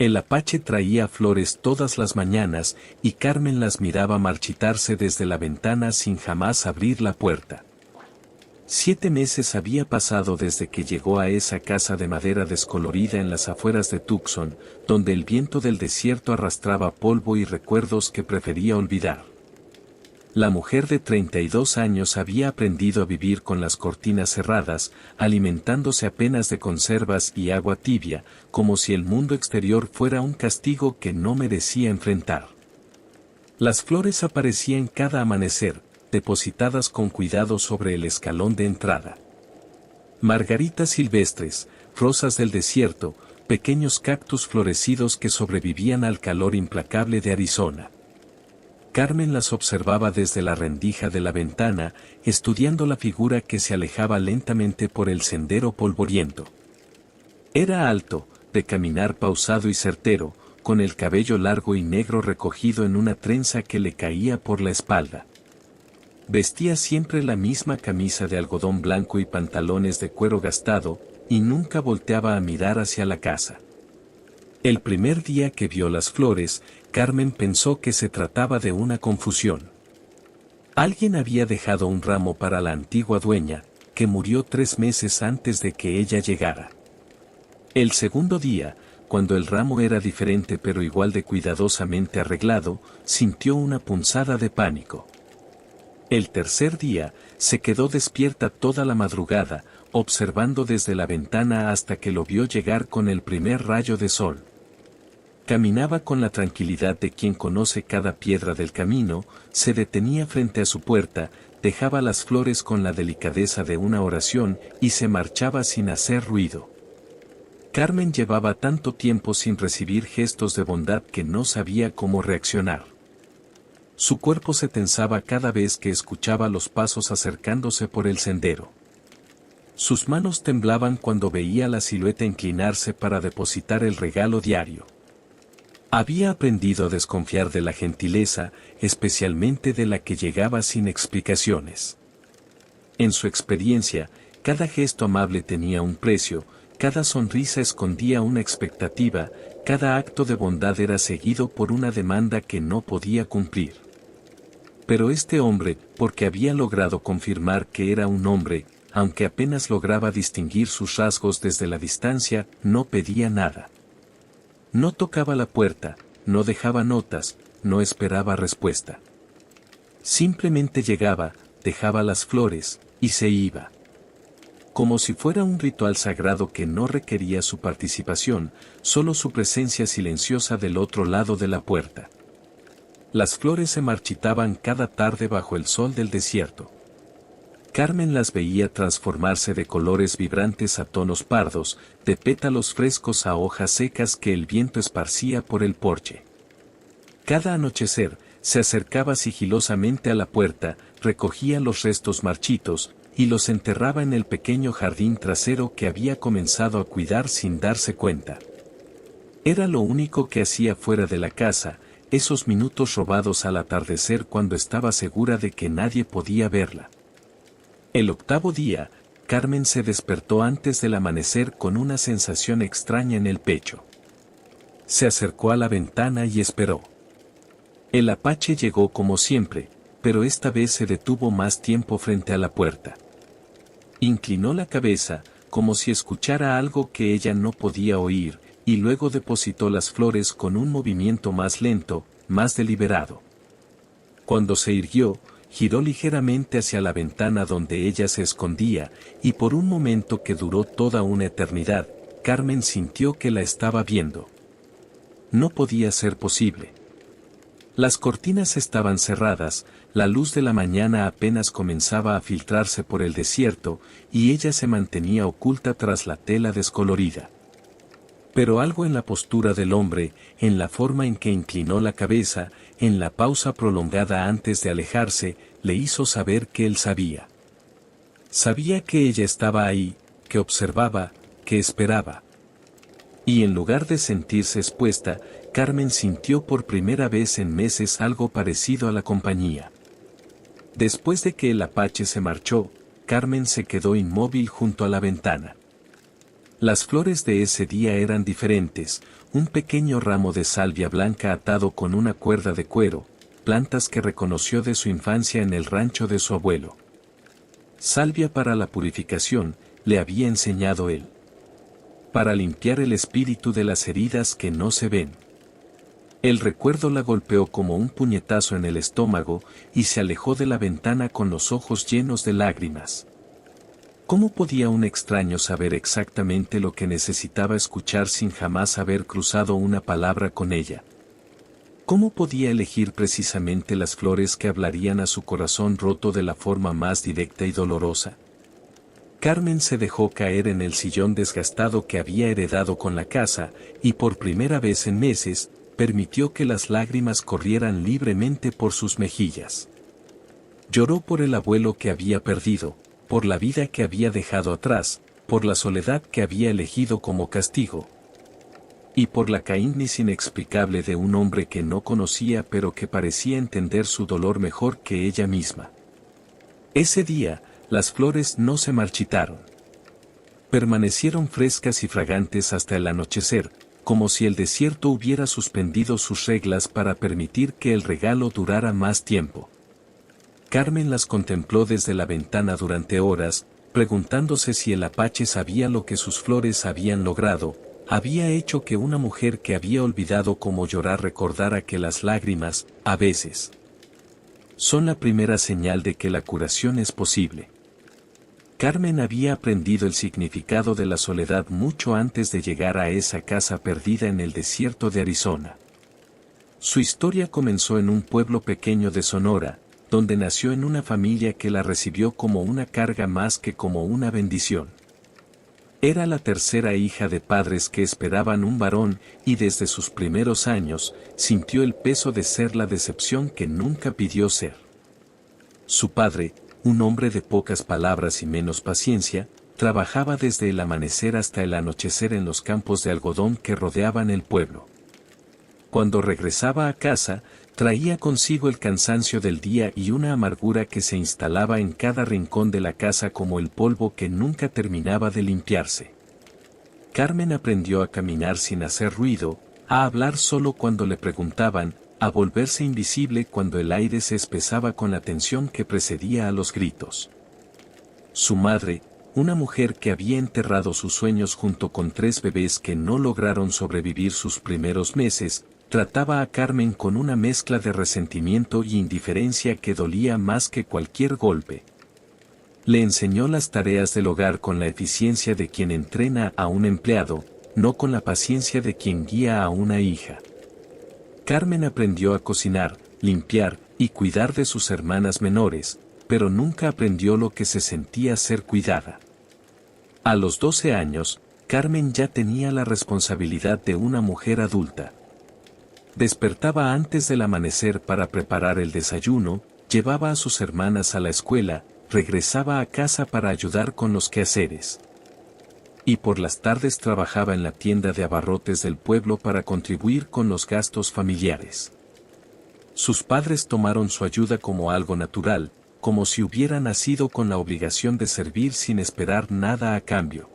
El apache traía flores todas las mañanas y Carmen las miraba marchitarse desde la ventana sin jamás abrir la puerta. 7 meses había pasado desde que llegó a esa casa de madera descolorida en las afueras de Tucson, donde el viento del desierto arrastraba polvo y recuerdos que prefería olvidar. La mujer de 32 años había aprendido a vivir con las cortinas cerradas, alimentándose apenas de conservas y agua tibia, como si el mundo exterior fuera un castigo que no merecía enfrentar. Las flores aparecían cada amanecer, depositadas con cuidado sobre el escalón de entrada. Margaritas silvestres, rosas del desierto, pequeños cactus florecidos que sobrevivían al calor implacable de Arizona. Carmen las observaba desde la rendija de la ventana, estudiando la figura que se alejaba lentamente por el sendero polvoriento. Era alto, de caminar pausado y certero, con el cabello largo y negro recogido en una trenza que le caía por la espalda. Vestía siempre la misma camisa de algodón blanco y pantalones de cuero gastado, y nunca volteaba a mirar hacia la casa. El primer día que vio las flores, Carmen pensó que se trataba de una confusión. Alguien había dejado un ramo para la antigua dueña, que murió 3 meses antes de que ella llegara. El segundo día, cuando el ramo era diferente pero igual de cuidadosamente arreglado, sintió una punzada de pánico. El tercer día, se quedó despierta toda la madrugada, observando desde la ventana hasta que lo vio llegar con el primer rayo de sol. Caminaba con la tranquilidad de quien conoce cada piedra del camino, se detenía frente a su puerta, dejaba las flores con la delicadeza de una oración y se marchaba sin hacer ruido. Carmen llevaba tanto tiempo sin recibir gestos de bondad que no sabía cómo reaccionar. Su cuerpo se tensaba cada vez que escuchaba los pasos acercándose por el sendero. Sus manos temblaban cuando veía la silueta inclinarse para depositar el regalo diario. Había aprendido a desconfiar de la gentileza, especialmente de la que llegaba sin explicaciones. En su experiencia, cada gesto amable tenía un precio, cada sonrisa escondía una expectativa, cada acto de bondad era seguido por una demanda que no podía cumplir. Pero este hombre, porque había logrado confirmar que era un hombre, aunque apenas lograba distinguir sus rasgos desde la distancia, no pedía nada. No tocaba la puerta, no dejaba notas, no esperaba respuesta. Simplemente llegaba, dejaba las flores, y se iba. Como si fuera un ritual sagrado que no requería su participación, solo su presencia silenciosa del otro lado de la puerta. Las flores se marchitaban cada tarde bajo el sol del desierto. Carmen las veía transformarse de colores vibrantes a tonos pardos, de pétalos frescos a hojas secas que el viento esparcía por el porche. Cada anochecer, se acercaba sigilosamente a la puerta, recogía los restos marchitos, y los enterraba en el pequeño jardín trasero que había comenzado a cuidar sin darse cuenta. Era lo único que hacía fuera de la casa, esos minutos robados al atardecer cuando estaba segura de que nadie podía verla. El octavo día, Carmen se despertó antes del amanecer con una sensación extraña en el pecho. Se acercó a la ventana y esperó. El apache llegó como siempre, pero esta vez se detuvo más tiempo frente a la puerta. Inclinó la cabeza, como si escuchara algo que ella no podía oír, y luego depositó las flores con un movimiento más lento, más deliberado. Cuando se irguió, giró ligeramente hacia la ventana donde ella se escondía, y por un momento que duró toda una eternidad, Carmen sintió que la estaba viendo. No podía ser posible. Las cortinas estaban cerradas, la luz de la mañana apenas comenzaba a filtrarse por el desierto, y ella se mantenía oculta tras la tela descolorida. Pero algo en la postura del hombre, en la forma en que inclinó la cabeza, en la pausa prolongada antes de alejarse, le hizo saber que él sabía. Sabía que ella estaba ahí, que observaba, que esperaba. Y en lugar de sentirse expuesta, Carmen sintió por primera vez en meses algo parecido a la compañía. Después de que el apache se marchó, Carmen se quedó inmóvil junto a la ventana. Las flores de ese día eran diferentes, un pequeño ramo de salvia blanca atado con una cuerda de cuero, plantas que reconoció de su infancia en el rancho de su abuelo. Salvia para la purificación, le había enseñado él. Para limpiar el espíritu de las heridas que no se ven. El recuerdo la golpeó como un puñetazo en el estómago y se alejó de la ventana con los ojos llenos de lágrimas. ¿Cómo podía un extraño saber exactamente lo que necesitaba escuchar sin jamás haber cruzado una palabra con ella? ¿Cómo podía elegir precisamente las flores que hablarían a su corazón roto de la forma más directa y dolorosa? Carmen se dejó caer en el sillón desgastado que había heredado con la casa, y por primera vez en meses, permitió que las lágrimas corrieran libremente por sus mejillas. Lloró por el abuelo que había perdido, por la vida que había dejado atrás, por la soledad que había elegido como castigo, y por la kindness inexplicable de un hombre que no conocía pero que parecía entender su dolor mejor que ella misma. Ese día, las flores no se marchitaron. Permanecieron frescas y fragantes hasta el anochecer, como si el desierto hubiera suspendido sus reglas para permitir que el regalo durara más tiempo. Carmen las contempló desde la ventana durante horas, preguntándose si el apache sabía lo que sus flores habían logrado. Había hecho que una mujer que había olvidado cómo llorar recordara que las lágrimas, a veces, son la primera señal de que la curación es posible. Carmen había aprendido el significado de la soledad mucho antes de llegar a esa casa perdida en el desierto de Arizona. Su historia comenzó en un pueblo pequeño de Sonora, donde nació en una familia que la recibió como una carga más que como una bendición. Era la tercera hija de padres que esperaban un varón y desde sus primeros años sintió el peso de ser la decepción que nunca pidió ser. Su padre, un hombre de pocas palabras y menos paciencia, trabajaba desde el amanecer hasta el anochecer en los campos de algodón que rodeaban el pueblo. Cuando regresaba a casa, traía consigo el cansancio del día y una amargura que se instalaba en cada rincón de la casa como el polvo que nunca terminaba de limpiarse. Carmen aprendió a caminar sin hacer ruido, a hablar solo cuando le preguntaban, a volverse invisible cuando el aire se espesaba con la tensión que precedía a los gritos. Su madre, una mujer que había enterrado sus sueños junto con 3 bebés que no lograron sobrevivir sus primeros meses, trataba a Carmen con una mezcla de resentimiento y indiferencia que dolía más que cualquier golpe. Le enseñó las tareas del hogar con la eficiencia de quien entrena a un empleado, no con la paciencia de quien guía a una hija. Carmen aprendió a cocinar, limpiar y cuidar de sus hermanas menores, pero nunca aprendió lo que se sentía ser cuidada. A los 12 años, Carmen ya tenía la responsabilidad de una mujer adulta. Despertaba antes del amanecer para preparar el desayuno, llevaba a sus hermanas a la escuela, regresaba a casa para ayudar con los quehaceres. Y por las tardes trabajaba en la tienda de abarrotes del pueblo para contribuir con los gastos familiares. Sus padres tomaron su ayuda como algo natural, como si hubiera nacido con la obligación de servir sin esperar nada a cambio.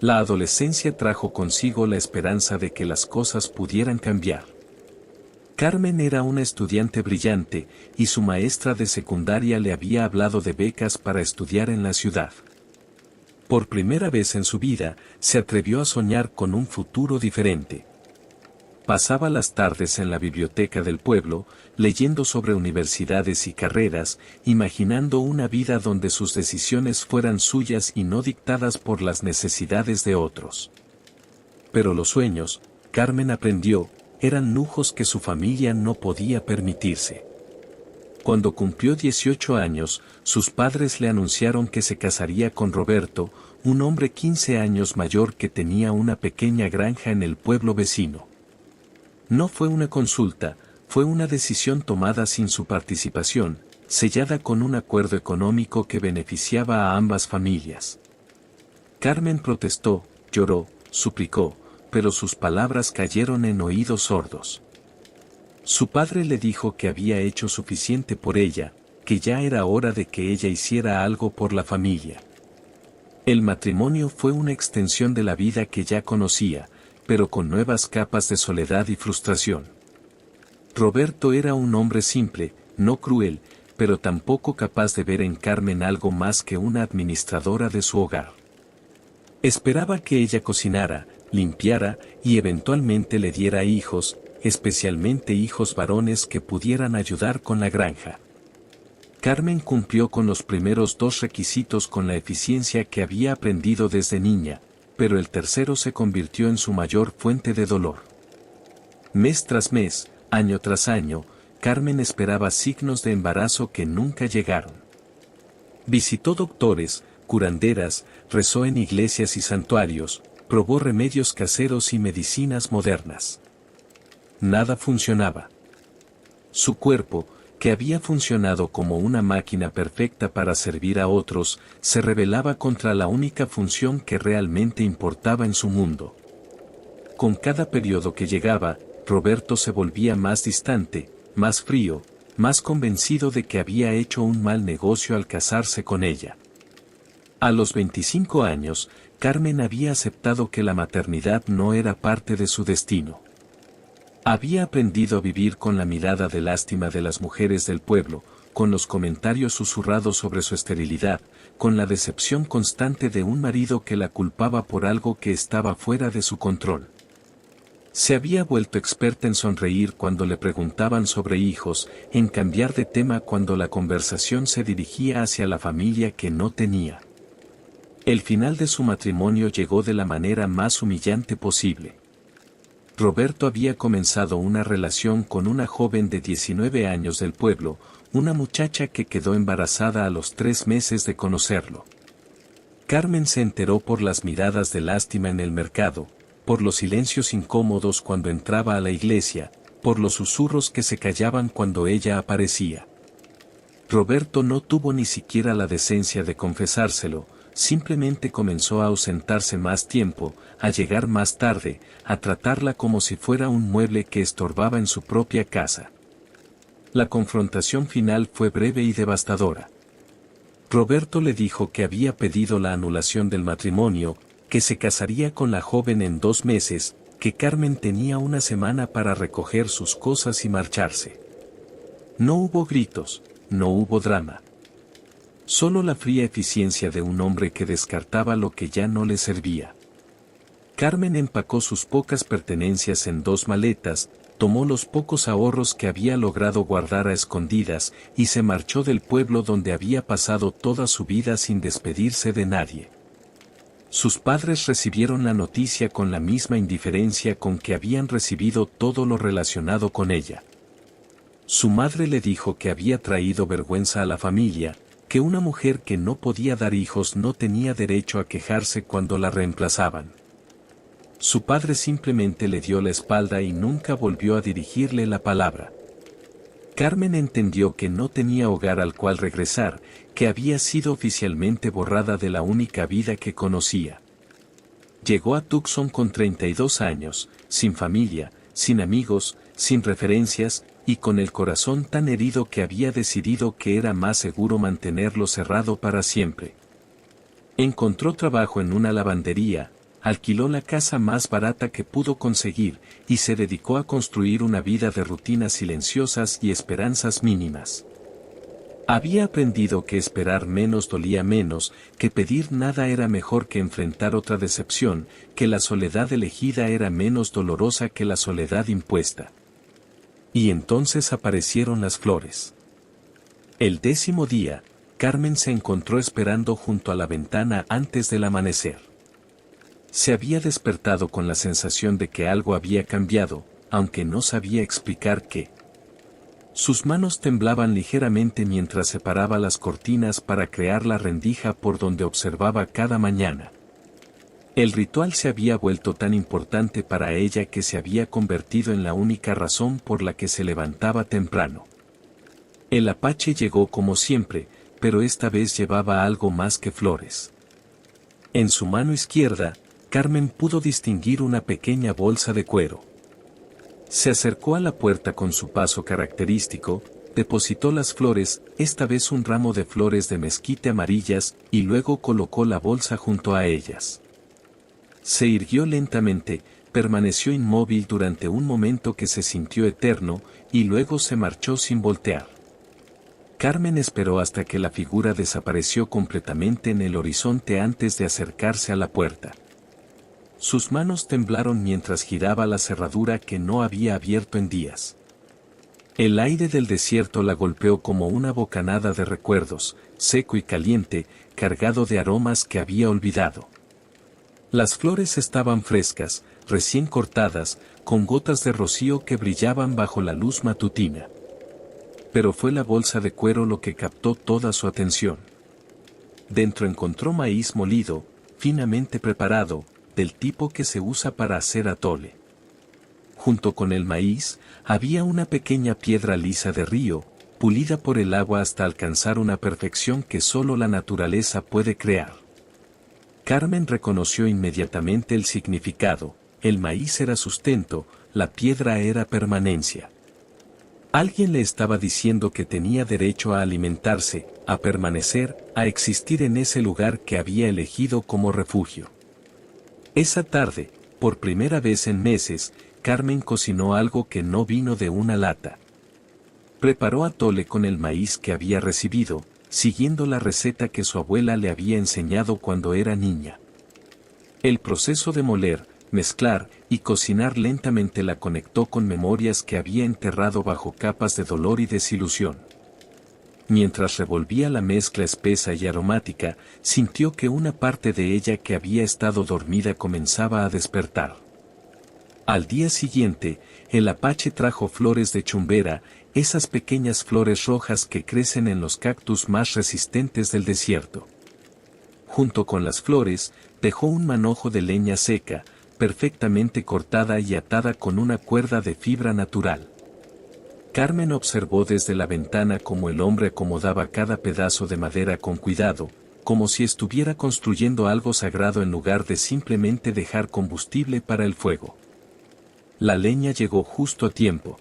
La adolescencia trajo consigo la esperanza de que las cosas pudieran cambiar. Carmen era una estudiante brillante, y su maestra de secundaria le había hablado de becas para estudiar en la ciudad. Por primera vez en su vida, se atrevió a soñar con un futuro diferente. Pasaba las tardes en la biblioteca del pueblo, leyendo sobre universidades y carreras, imaginando una vida donde sus decisiones fueran suyas y no dictadas por las necesidades de otros. Pero los sueños, Carmen aprendió, eran lujos que su familia no podía permitirse. Cuando cumplió 18 años, sus padres le anunciaron que se casaría con Roberto, un hombre 15 años mayor que tenía una pequeña granja en el pueblo vecino. No fue una consulta, fue una decisión tomada sin su participación, sellada con un acuerdo económico que beneficiaba a ambas familias. Carmen protestó, lloró, suplicó, pero sus palabras cayeron en oídos sordos. Su padre le dijo que había hecho suficiente por ella, que ya era hora de que ella hiciera algo por la familia. El matrimonio fue una extensión de la vida que ya conocía, pero con nuevas capas de soledad y frustración. Roberto era un hombre simple, no cruel, pero tampoco capaz de ver en Carmen algo más que una administradora de su hogar. Esperaba que ella cocinara, limpiara y eventualmente le diera hijos, especialmente hijos varones que pudieran ayudar con la granja. Carmen cumplió con los primeros dos requisitos con la eficiencia que había aprendido desde niña, pero el tercero se convirtió en su mayor fuente de dolor. Mes tras mes, año tras año, Carmen esperaba signos de embarazo que nunca llegaron. Visitó doctores, curanderas, rezó en iglesias y santuarios, probó remedios caseros y medicinas modernas. Nada funcionaba. Su cuerpo, que había funcionado como una máquina perfecta para servir a otros, se rebelaba contra la única función que realmente importaba en su mundo. Con cada periodo que llegaba, Roberto se volvía más distante, más frío, más convencido de que había hecho un mal negocio al casarse con ella. A los 25 años, Carmen había aceptado que la maternidad no era parte de su destino. Había aprendido a vivir con la mirada de lástima de las mujeres del pueblo, con los comentarios susurrados sobre su esterilidad, con la decepción constante de un marido que la culpaba por algo que estaba fuera de su control. Se había vuelto experta en sonreír cuando le preguntaban sobre hijos, en cambiar de tema cuando la conversación se dirigía hacia la familia que no tenía. El final de su matrimonio llegó de la manera más humillante posible. Roberto había comenzado una relación con una joven de 19 años del pueblo, una muchacha que quedó embarazada a los 3 meses de conocerlo. Carmen se enteró por las miradas de lástima en el mercado, por los silencios incómodos cuando entraba a la iglesia, por los susurros que se callaban cuando ella aparecía. Roberto no tuvo ni siquiera la decencia de confesárselo, simplemente comenzó a ausentarse más tiempo, a llegar más tarde, a tratarla como si fuera un mueble que estorbaba en su propia casa. La confrontación final fue breve y devastadora. Roberto le dijo que había pedido la anulación del matrimonio, que se casaría con la joven en 2 meses, que Carmen tenía una semana para recoger sus cosas y marcharse. No hubo gritos, no hubo drama. Solo la fría eficiencia de un hombre que descartaba lo que ya no le servía. Carmen empacó sus pocas pertenencias en 2 maletas, tomó los pocos ahorros que había logrado guardar a escondidas y se marchó del pueblo donde había pasado toda su vida sin despedirse de nadie. Sus padres recibieron la noticia con la misma indiferencia con que habían recibido todo lo relacionado con ella. Su madre le dijo que había traído vergüenza a la familia, que una mujer que no podía dar hijos no tenía derecho a quejarse cuando la reemplazaban. Su padre simplemente le dio la espalda y nunca volvió a dirigirle la palabra. Carmen entendió que no tenía hogar al cual regresar, que había sido oficialmente borrada de la única vida que conocía. Llegó a Tucson con 32 años, sin familia, sin amigos, sin referencias, y con el corazón tan herido que había decidido que era más seguro mantenerlo cerrado para siempre. Encontró trabajo en una lavandería, alquiló la casa más barata que pudo conseguir, y se dedicó a construir una vida de rutinas silenciosas y esperanzas mínimas. Había aprendido que esperar menos dolía menos, que pedir nada era mejor que enfrentar otra decepción, que la soledad elegida era menos dolorosa que la soledad impuesta. Y entonces aparecieron las flores. El 10º día, Carmen se encontró esperando junto a la ventana antes del amanecer. Se había despertado con la sensación de que algo había cambiado, aunque no sabía explicar qué. Sus manos temblaban ligeramente mientras separaba las cortinas para crear la rendija por donde observaba cada mañana. El ritual se había vuelto tan importante para ella que se había convertido en la única razón por la que se levantaba temprano. El apache llegó como siempre, pero esta vez llevaba algo más que flores. En su mano izquierda, Carmen pudo distinguir una pequeña bolsa de cuero. Se acercó a la puerta con su paso característico, Depositó las flores, esta vez un ramo de flores de mezquite amarillas, y luego colocó la bolsa junto a ellas. Se irguió lentamente, permaneció inmóvil durante un momento que se sintió eterno, y luego se marchó sin voltear. Carmen esperó hasta que la figura desapareció completamente en el horizonte antes de acercarse a la puerta. Sus manos temblaron mientras giraba la cerradura que no había abierto en días. El aire del desierto la golpeó como una bocanada de recuerdos, seco y caliente, cargado de aromas que había olvidado. Las flores estaban frescas, recién cortadas, con gotas de rocío que brillaban bajo la luz matutina. Pero fue la bolsa de cuero lo que captó toda su atención. Dentro encontró maíz molido, finamente preparado, del tipo que se usa para hacer atole. Junto con el maíz, había una pequeña piedra lisa de río, pulida por el agua hasta alcanzar una perfección que solo la naturaleza puede crear. Carmen reconoció inmediatamente el significado: el maíz era sustento, la piedra era permanencia. Alguien le estaba diciendo que tenía derecho a alimentarse, a permanecer, a existir en ese lugar que había elegido como refugio. Esa tarde, por primera vez en meses, Carmen cocinó algo que no vino de una lata. Preparó atole con el maíz que había recibido, siguiendo la receta que su abuela le había enseñado cuando era niña. El proceso de moler, mezclar y cocinar lentamente la conectó con memorias que había enterrado bajo capas de dolor y desilusión. Mientras revolvía la mezcla espesa y aromática, sintió que una parte de ella que había estado dormida comenzaba a despertar. Al día siguiente, el apache trajo flores de chumbera, esas pequeñas flores rojas que crecen en los cactus más resistentes del desierto. Junto con las flores, dejó un manojo de leña seca, perfectamente cortada y atada con una cuerda de fibra natural. Carmen observó desde la ventana cómo el hombre acomodaba cada pedazo de madera con cuidado, como si estuviera construyendo algo sagrado en lugar de simplemente dejar combustible para el fuego. La leña llegó justo a tiempo.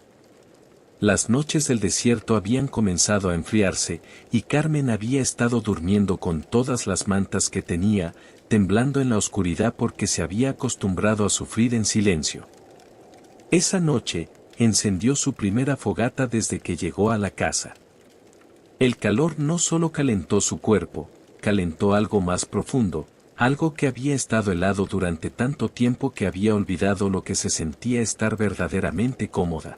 Las noches del desierto habían comenzado a enfriarse, y Carmen había estado durmiendo con todas las mantas que tenía, temblando en la oscuridad porque se había acostumbrado a sufrir en silencio. Esa noche, encendió su primera fogata desde que llegó a la casa. El calor no solo calentó su cuerpo, calentó algo más profundo, algo que había estado helado durante tanto tiempo que había olvidado lo que se sentía estar verdaderamente cómoda.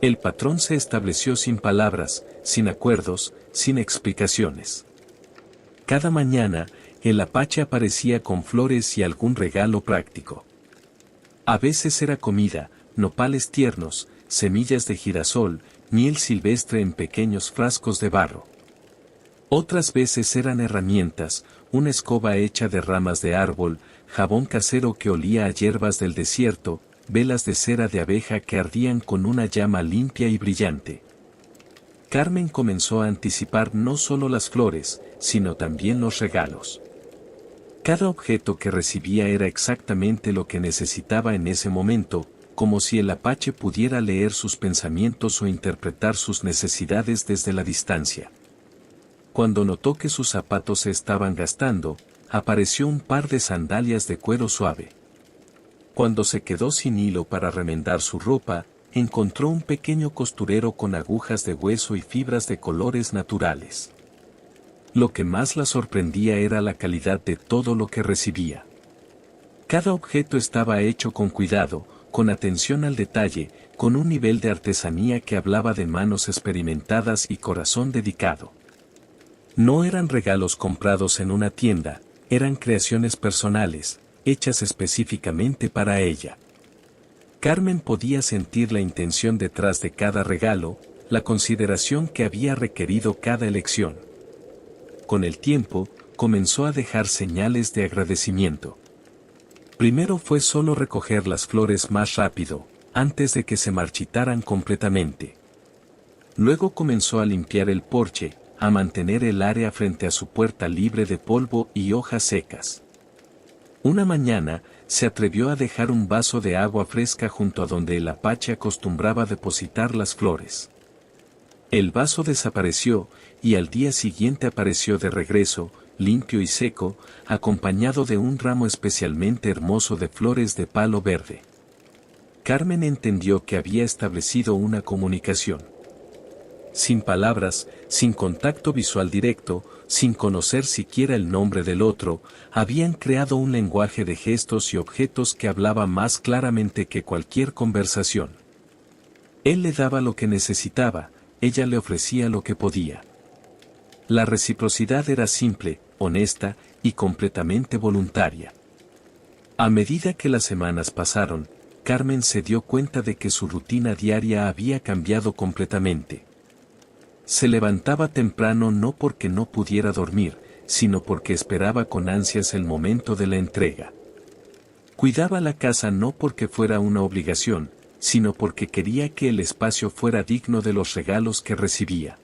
El patrón se estableció sin palabras, sin acuerdos, sin explicaciones. Cada mañana, el apache aparecía con flores y algún regalo práctico. A veces era comida, nopales tiernos, semillas de girasol, miel silvestre en pequeños frascos de barro. Otras veces eran herramientas, una escoba hecha de ramas de árbol, jabón casero que olía a hierbas del desierto, velas de cera de abeja que ardían con una llama limpia y brillante. Carmen comenzó a anticipar no solo las flores, sino también los regalos. Cada objeto que recibía era exactamente lo que necesitaba en ese momento, como si el apache pudiera leer sus pensamientos o interpretar sus necesidades desde la distancia. Cuando notó que sus zapatos se estaban gastando, apareció un par de sandalias de cuero suave. Cuando se quedó sin hilo para remendar su ropa, encontró un pequeño costurero con agujas de hueso y fibras de colores naturales. Lo que más la sorprendía era la calidad de todo lo que recibía. Cada objeto estaba hecho con cuidado, con atención al detalle, con un nivel de artesanía que hablaba de manos experimentadas y corazón dedicado. No eran regalos comprados en una tienda, eran creaciones personales, hechas específicamente para ella. Carmen podía sentir la intención detrás de cada regalo, la consideración que había requerido cada elección. Con el tiempo, comenzó a dejar señales de agradecimiento. Primero fue solo recoger las flores más rápido, antes de que se marchitaran completamente. Luego comenzó a limpiar el porche, a mantener el área frente a su puerta libre de polvo y hojas secas. Una mañana, se atrevió a dejar un vaso de agua fresca junto a donde el apache acostumbraba depositar las flores. El vaso desapareció, y al día siguiente apareció de regreso, limpio y seco, acompañado de un ramo especialmente hermoso de flores de palo verde. Carmen entendió que había establecido una comunicación. Sin palabras, sin contacto visual directo, sin conocer siquiera el nombre del otro, habían creado un lenguaje de gestos y objetos que hablaba más claramente que cualquier conversación. Él le daba lo que necesitaba, ella le ofrecía lo que podía. La reciprocidad era simple, honesta y completamente voluntaria. A medida que las semanas pasaron, Carmen se dio cuenta de que su rutina diaria había cambiado completamente. Se levantaba temprano no porque no pudiera dormir, sino porque esperaba con ansias el momento de la entrega. Cuidaba la casa no porque fuera una obligación, sino porque quería que el espacio fuera digno de los regalos que recibía.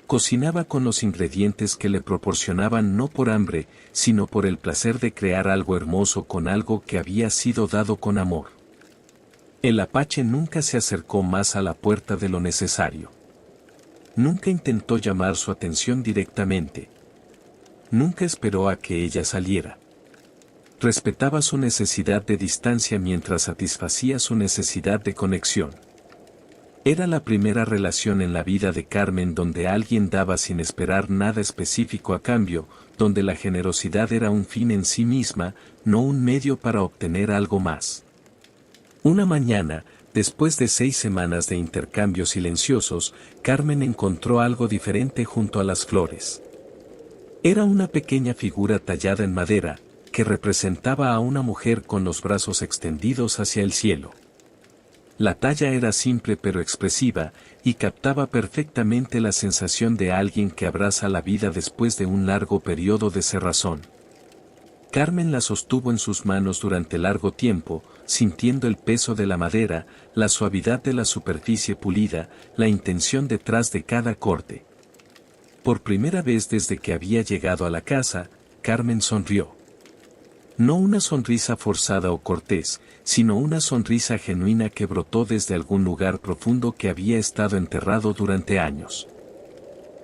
Cocinaba con los ingredientes que le proporcionaban no por hambre, sino por el placer de crear algo hermoso con algo que había sido dado con amor. El apache nunca se acercó más a la puerta de lo necesario. Nunca intentó llamar su atención directamente. Nunca esperó a que ella saliera. Respetaba su necesidad de distancia mientras satisfacía su necesidad de conexión. Era la primera relación en la vida de Carmen donde alguien daba sin esperar nada específico a cambio, donde la generosidad era un fin en sí misma, no un medio para obtener algo más. Una mañana, después de 6 semanas de intercambios silenciosos, Carmen encontró algo diferente junto a las flores. Era una pequeña figura tallada en madera, que representaba a una mujer con los brazos extendidos hacia el cielo. La talla era simple pero expresiva, y captaba perfectamente la sensación de alguien que abraza la vida después de un largo periodo de cerrazón. Carmen la sostuvo en sus manos durante largo tiempo, sintiendo el peso de la madera, la suavidad de la superficie pulida, la intención detrás de cada corte. Por primera vez desde que había llegado a la casa, Carmen sonrió. No una sonrisa forzada o cortés, sino una sonrisa genuina que brotó desde algún lugar profundo que había estado enterrado durante años.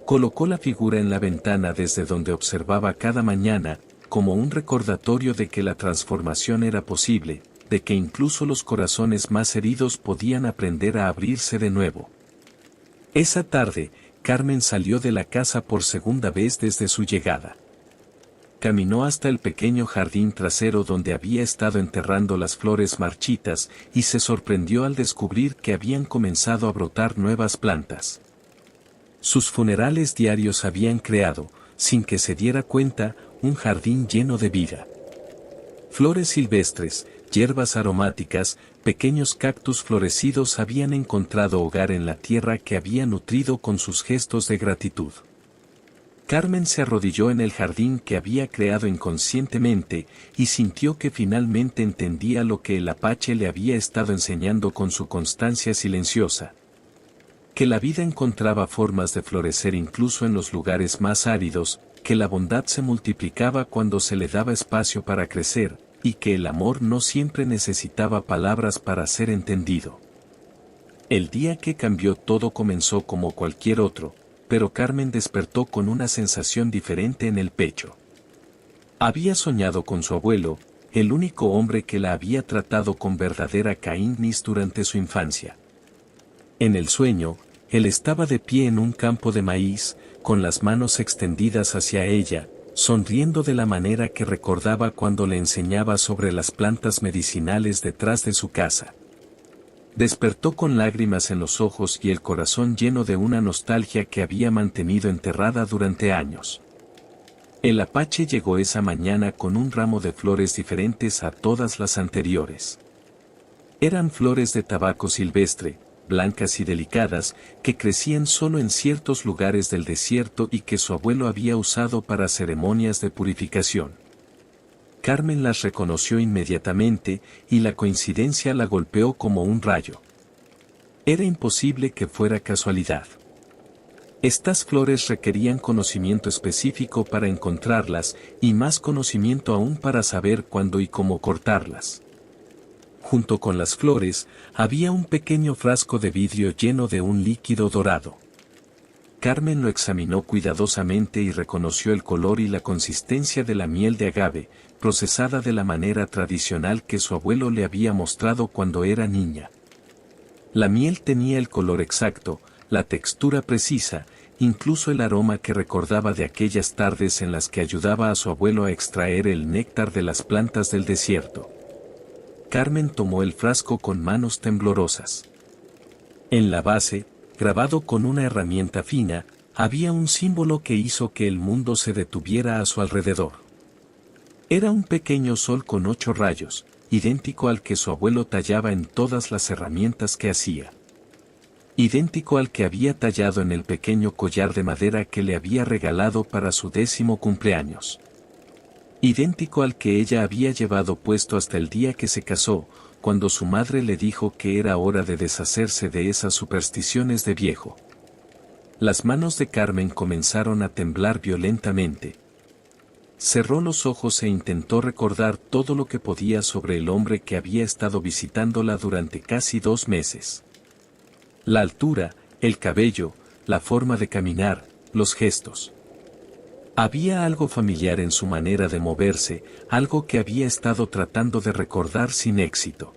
Colocó la figura en la ventana desde donde observaba cada mañana, como un recordatorio de que la transformación era posible, de que incluso los corazones más heridos podían aprender a abrirse de nuevo. Esa tarde, Carmen salió de la casa por segunda vez desde su llegada. Caminó hasta el pequeño jardín trasero donde había estado enterrando las flores marchitas y se sorprendió al descubrir que habían comenzado a brotar nuevas plantas. Sus funerales diarios habían creado, sin que se diera cuenta, un jardín lleno de vida. Flores silvestres, hierbas aromáticas, pequeños cactus florecidos habían encontrado hogar en la tierra que había nutrido con sus gestos de gratitud. Carmen se arrodilló en el jardín que había creado inconscientemente y sintió que finalmente entendía lo que el apache le había estado enseñando con su constancia silenciosa. Que la vida encontraba formas de florecer incluso en los lugares más áridos, que la bondad se multiplicaba cuando se le daba espacio para crecer, y que el amor no siempre necesitaba palabras para ser entendido. El día que cambió todo comenzó como cualquier otro, pero Carmen despertó con una sensación diferente en el pecho. Había soñado con su abuelo, el único hombre que la había tratado con verdadera kindness durante su infancia. En el sueño, él estaba de pie en un campo de maíz, con las manos extendidas hacia ella, sonriendo de la manera que recordaba cuando le enseñaba sobre las plantas medicinales detrás de su casa. Despertó con lágrimas en los ojos y el corazón lleno de una nostalgia que había mantenido enterrada durante años. El apache llegó esa mañana con un ramo de flores diferentes a todas las anteriores. Eran flores de tabaco silvestre, blancas y delicadas, que crecían solo en ciertos lugares del desierto y que su abuelo había usado para ceremonias de purificación. Carmen las reconoció inmediatamente, y la coincidencia la golpeó como un rayo. Era imposible que fuera casualidad. Estas flores requerían conocimiento específico para encontrarlas, y más conocimiento aún para saber cuándo y cómo cortarlas. Junto con las flores, había un pequeño frasco de vidrio lleno de un líquido dorado. Carmen lo examinó cuidadosamente y reconoció el color y la consistencia de la miel de agave, procesada de la manera tradicional que su abuelo le había mostrado cuando era niña. La miel tenía el color exacto, la textura precisa, incluso el aroma que recordaba de aquellas tardes en las que ayudaba a su abuelo a extraer el néctar de las plantas del desierto. Carmen tomó el frasco con manos temblorosas. En la base, grabado con una herramienta fina, había un símbolo que hizo que el mundo se detuviera a su alrededor. Era un pequeño sol con 8 rayos, idéntico al que su abuelo tallaba en todas las herramientas que hacía. Idéntico al que había tallado en el pequeño collar de madera que le había regalado para su 10º cumpleaños. Idéntico al que ella había llevado puesto hasta el día que se casó, cuando su madre le dijo que era hora de deshacerse de esas supersticiones de viejo. Las manos de Carmen comenzaron a temblar violentamente. Cerró los ojos e intentó recordar todo lo que podía sobre el hombre que había estado visitándola durante casi 2 meses. La altura, el cabello, la forma de caminar, los gestos. Había algo familiar en su manera de moverse, algo que había estado tratando de recordar sin éxito.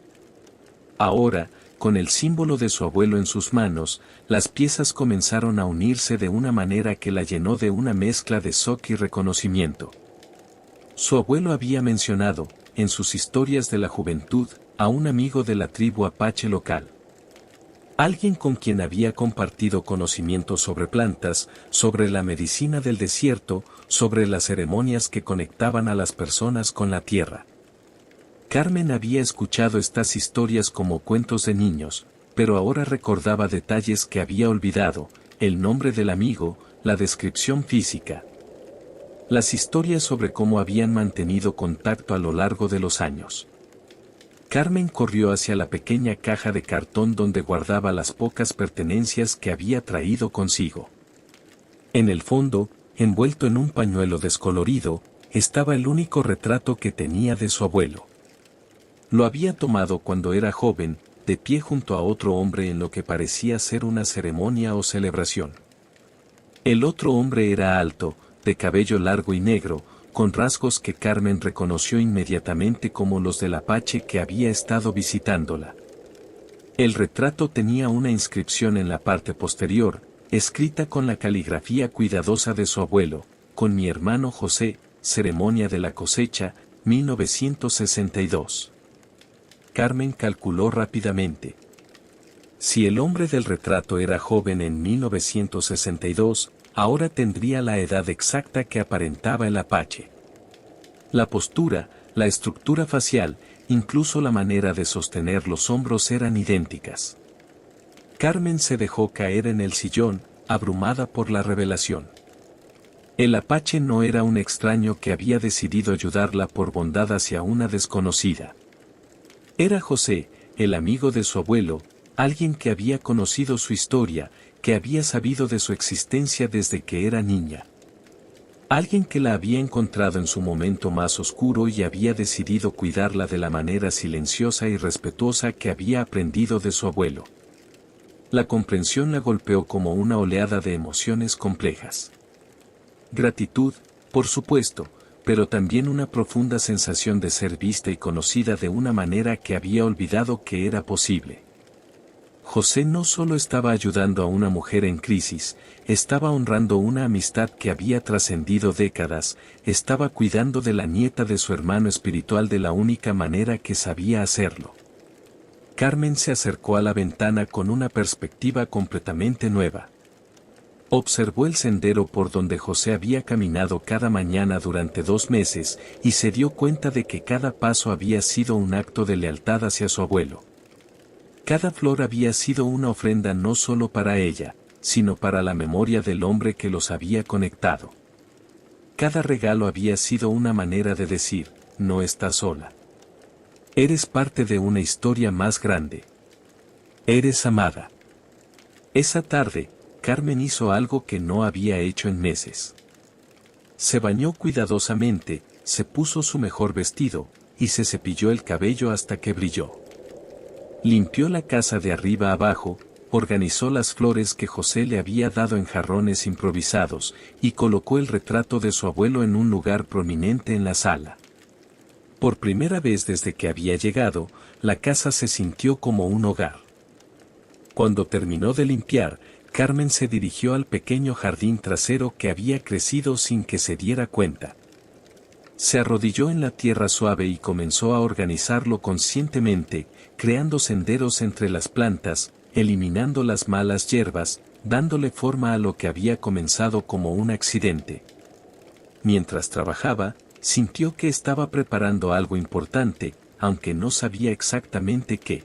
Ahora, con el símbolo de su abuelo en sus manos, las piezas comenzaron a unirse de una manera que la llenó de una mezcla de shock y reconocimiento. Su abuelo había mencionado, en sus historias de la juventud, a un amigo de la tribu apache local. Alguien con quien había compartido conocimientos sobre plantas, sobre la medicina del desierto, sobre las ceremonias que conectaban a las personas con la tierra. Carmen había escuchado estas historias como cuentos de niños, pero ahora recordaba detalles que había olvidado, el nombre del amigo, la descripción física. Las historias sobre cómo habían mantenido contacto a lo largo de los años. Carmen corrió hacia la pequeña caja de cartón donde guardaba las pocas pertenencias que había traído consigo. En el fondo, envuelto en un pañuelo descolorido, estaba el único retrato que tenía de su abuelo. Lo había tomado cuando era joven, de pie junto a otro hombre en lo que parecía ser una ceremonia o celebración. El otro hombre era alto, de cabello largo y negro, con rasgos que Carmen reconoció inmediatamente como los del apache que había estado visitándola. El retrato tenía una inscripción en la parte posterior, escrita con la caligrafía cuidadosa de su abuelo, con mi hermano José, ceremonia de la cosecha, 1962. Carmen calculó rápidamente. Si el hombre del retrato era joven en 1962, ahora tendría la edad exacta que aparentaba el apache. La postura, la estructura facial, incluso la manera de sostener los hombros eran idénticas. Carmen se dejó caer en el sillón, abrumada por la revelación. El apache no era un extraño que había decidido ayudarla por bondad hacia una desconocida. Era José, el amigo de su abuelo, alguien que había conocido su historia, que había sabido de su existencia desde que era niña. Alguien que la había encontrado en su momento más oscuro y había decidido cuidarla de la manera silenciosa y respetuosa que había aprendido de su abuelo. La comprensión la golpeó como una oleada de emociones complejas. Gratitud, por supuesto, pero también una profunda sensación de ser vista y conocida de una manera que había olvidado que era posible. José no solo estaba ayudando a una mujer en crisis, estaba honrando una amistad que había trascendido décadas, estaba cuidando de la nieta de su hermano espiritual de la única manera que sabía hacerlo. Carmen se acercó a la ventana con una perspectiva completamente nueva. Observó el sendero por donde José había caminado cada mañana durante 2 meses y se dio cuenta de que cada paso había sido un acto de lealtad hacia su abuelo. Cada flor había sido una ofrenda no solo para ella, sino para la memoria del hombre que los había conectado. Cada regalo había sido una manera de decir, no estás sola. Eres parte de una historia más grande. Eres amada. Esa tarde, Carmen hizo algo que no había hecho en meses. Se bañó cuidadosamente, se puso su mejor vestido, y se cepilló el cabello hasta que brilló. Limpió la casa de arriba abajo, organizó las flores que José le había dado en jarrones improvisados, y colocó el retrato de su abuelo en un lugar prominente en la sala. Por primera vez desde que había llegado, la casa se sintió como un hogar. Cuando terminó de limpiar, Carmen se dirigió al pequeño jardín trasero que había crecido sin que se diera cuenta. Se arrodilló en la tierra suave y comenzó a organizarlo conscientemente, creando senderos entre las plantas, eliminando las malas hierbas, dándole forma a lo que había comenzado como un accidente. Mientras trabajaba, sintió que estaba preparando algo importante, aunque no sabía exactamente qué.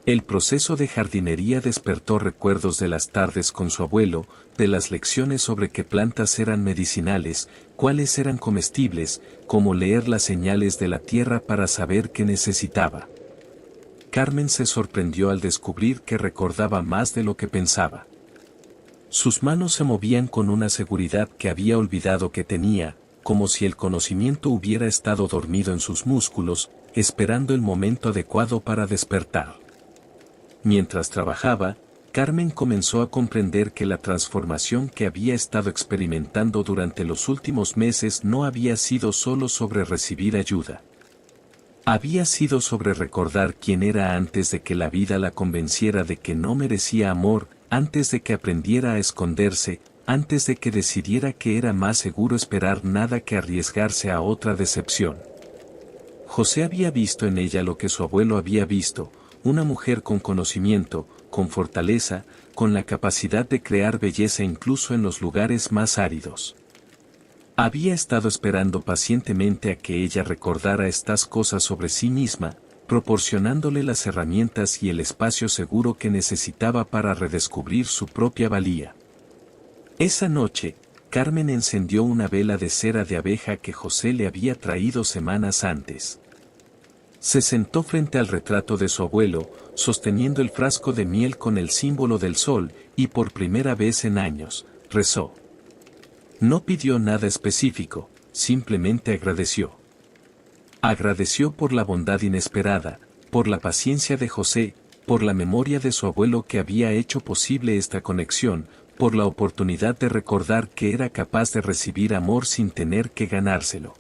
El proceso de jardinería despertó recuerdos de las tardes con su abuelo, de las lecciones sobre qué plantas eran medicinales, cuáles eran comestibles, cómo leer las señales de la tierra para saber qué necesitaba. Carmen se sorprendió al descubrir que recordaba más de lo que pensaba. Sus manos se movían con una seguridad que había olvidado que tenía, como si el conocimiento hubiera estado dormido en sus músculos, esperando el momento adecuado para despertar. Mientras trabajaba, Carmen comenzó a comprender que la transformación que había estado experimentando durante los últimos meses no había sido solo sobre recibir ayuda. Había sido sobre recordar quién era antes de que la vida la convenciera de que no merecía amor, antes de que aprendiera a esconderse, antes de que decidiera que era más seguro esperar nada que arriesgarse a otra decepción. José había visto en ella lo que su abuelo había visto, una mujer con conocimiento, con fortaleza, con la capacidad de crear belleza incluso en los lugares más áridos. Había estado esperando pacientemente a que ella recordara estas cosas sobre sí misma, proporcionándole las herramientas y el espacio seguro que necesitaba para redescubrir su propia valía. Esa noche, Carmen encendió una vela de cera de abeja que José le había traído semanas antes. Se sentó frente al retrato de su abuelo, sosteniendo el frasco de miel con el símbolo del sol, y por primera vez en años, rezó. No pidió nada específico, simplemente agradeció. Agradeció por la bondad inesperada, por la paciencia de José, por la memoria de su abuelo que había hecho posible esta conexión, por la oportunidad de recordar que era capaz de recibir amor sin tener que ganárselo.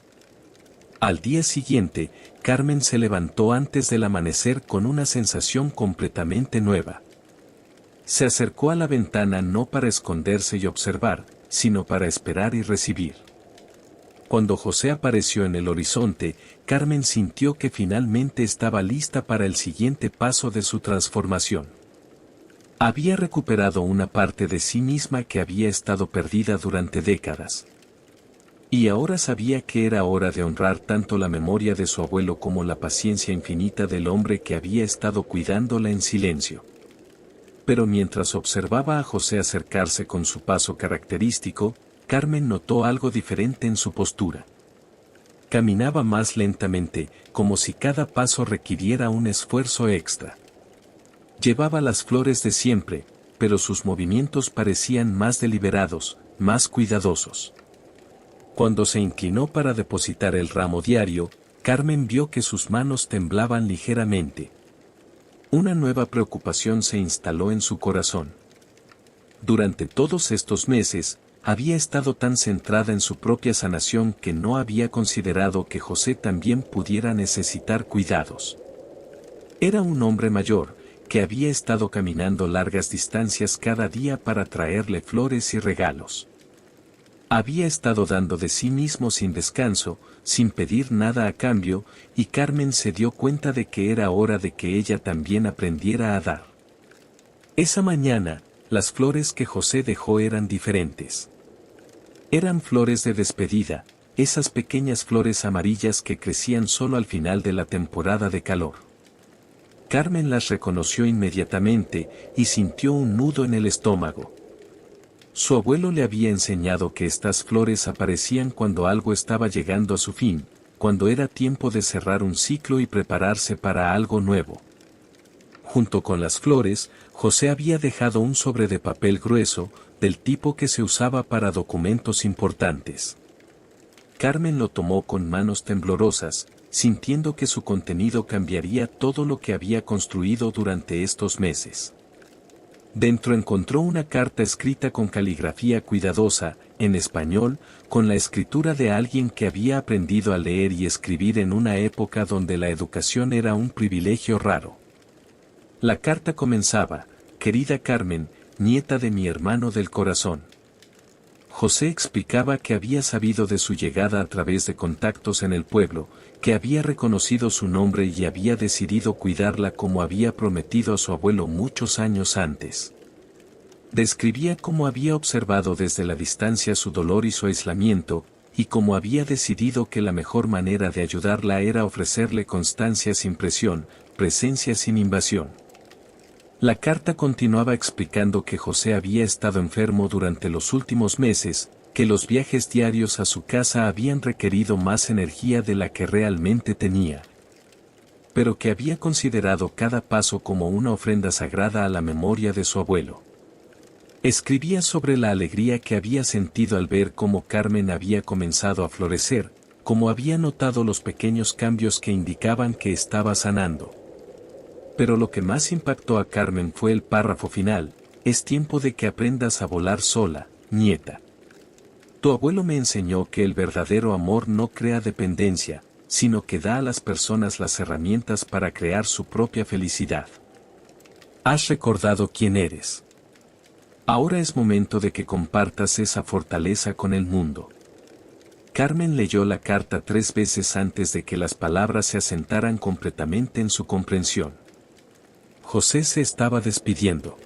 Al día siguiente, Carmen se levantó antes del amanecer con una sensación completamente nueva. Se acercó a la ventana no para esconderse y observar, sino para esperar y recibir. Cuando José apareció en el horizonte, Carmen sintió que finalmente estaba lista para el siguiente paso de su transformación. Había recuperado una parte de sí misma que había estado perdida durante décadas. Y ahora sabía que era hora de honrar tanto la memoria de su abuelo como la paciencia infinita del hombre que había estado cuidándola en silencio. Pero mientras observaba a José acercarse con su paso característico, Carmen notó algo diferente en su postura. Caminaba más lentamente, como si cada paso requiriera un esfuerzo extra. Llevaba las flores de siempre, pero sus movimientos parecían más deliberados, más cuidadosos. Cuando se inclinó para depositar el ramo diario, Carmen vio que sus manos temblaban ligeramente. Una nueva preocupación se instaló en su corazón. Durante todos estos meses, había estado tan centrada en su propia sanación que no había considerado que José también pudiera necesitar cuidados. Era un hombre mayor, que había estado caminando largas distancias cada día para traerle flores y regalos. Había estado dando de sí mismo sin descanso, sin pedir nada a cambio, y Carmen se dio cuenta de que era hora de que ella también aprendiera a dar. Esa mañana, las flores que José dejó eran diferentes. Eran flores de despedida, esas pequeñas flores amarillas que crecían solo al final de la temporada de calor. Carmen las reconoció inmediatamente y sintió un nudo en el estómago. Su abuelo le había enseñado que estas flores aparecían cuando algo estaba llegando a su fin, cuando era tiempo de cerrar un ciclo y prepararse para algo nuevo. Junto con las flores, José había dejado un sobre de papel grueso, del tipo que se usaba para documentos importantes. Carmen lo tomó con manos temblorosas, sintiendo que su contenido cambiaría todo lo que había construido durante estos meses. Dentro encontró una carta escrita con caligrafía cuidadosa, en español, con la escritura de alguien que había aprendido a leer y escribir en una época donde la educación era un privilegio raro. La carta comenzaba: «Querida Carmen, nieta de mi hermano del corazón». José explicaba que había sabido de su llegada a través de contactos en el pueblo, que había reconocido su nombre y había decidido cuidarla como había prometido a su abuelo muchos años antes. Describía cómo había observado desde la distancia su dolor y su aislamiento, y cómo había decidido que la mejor manera de ayudarla era ofrecerle constancia sin presión, presencia sin invasión. La carta continuaba explicando que José había estado enfermo durante los últimos meses, que los viajes diarios a su casa habían requerido más energía de la que realmente tenía, pero que había considerado cada paso como una ofrenda sagrada a la memoria de su abuelo. Escribía sobre la alegría que había sentido al ver cómo Carmen había comenzado a florecer, cómo había notado los pequeños cambios que indicaban que estaba sanando. Pero lo que más impactó a Carmen fue el párrafo final: «Es tiempo de que aprendas a volar sola, nieta. Tu abuelo me enseñó que el verdadero amor no crea dependencia, sino que da a las personas las herramientas para crear su propia felicidad. Has recordado quién eres. Ahora es momento de que compartas esa fortaleza con el mundo». Carmen leyó la carta 3 veces antes de que las palabras se asentaran completamente en su comprensión. José se estaba despidiendo.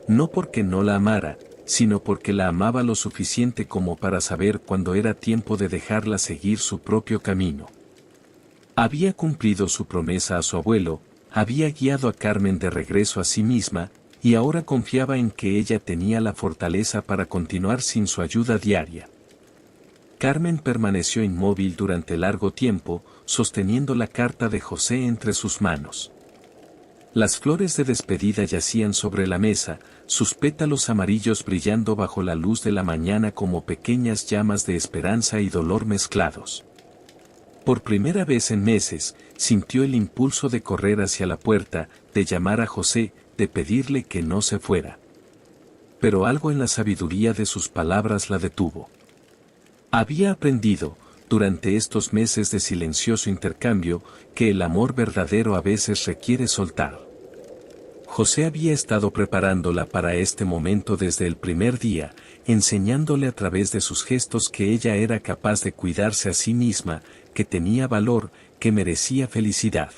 No porque no la amara, sino porque la amaba lo suficiente como para saber cuándo era tiempo de dejarla seguir su propio camino. Había cumplido su promesa a su abuelo, había guiado a Carmen de regreso a sí misma, y ahora confiaba en que ella tenía la fortaleza para continuar sin su ayuda diaria. Carmen permaneció inmóvil durante largo tiempo, sosteniendo la carta de José entre sus manos. Las flores de despedida yacían sobre la mesa, sus pétalos amarillos brillando bajo la luz de la mañana como pequeñas llamas de esperanza y dolor mezclados. Por primera vez en meses, sintió el impulso de correr hacia la puerta, de llamar a José, de pedirle que no se fuera. Pero algo en la sabiduría de sus palabras la detuvo. Había aprendido, durante estos meses de silencioso intercambio, que el amor verdadero a veces requiere soltar. José había estado preparándola para este momento desde el primer día, enseñándole a través de sus gestos que ella era capaz de cuidarse a sí misma, que tenía valor, que merecía felicidad.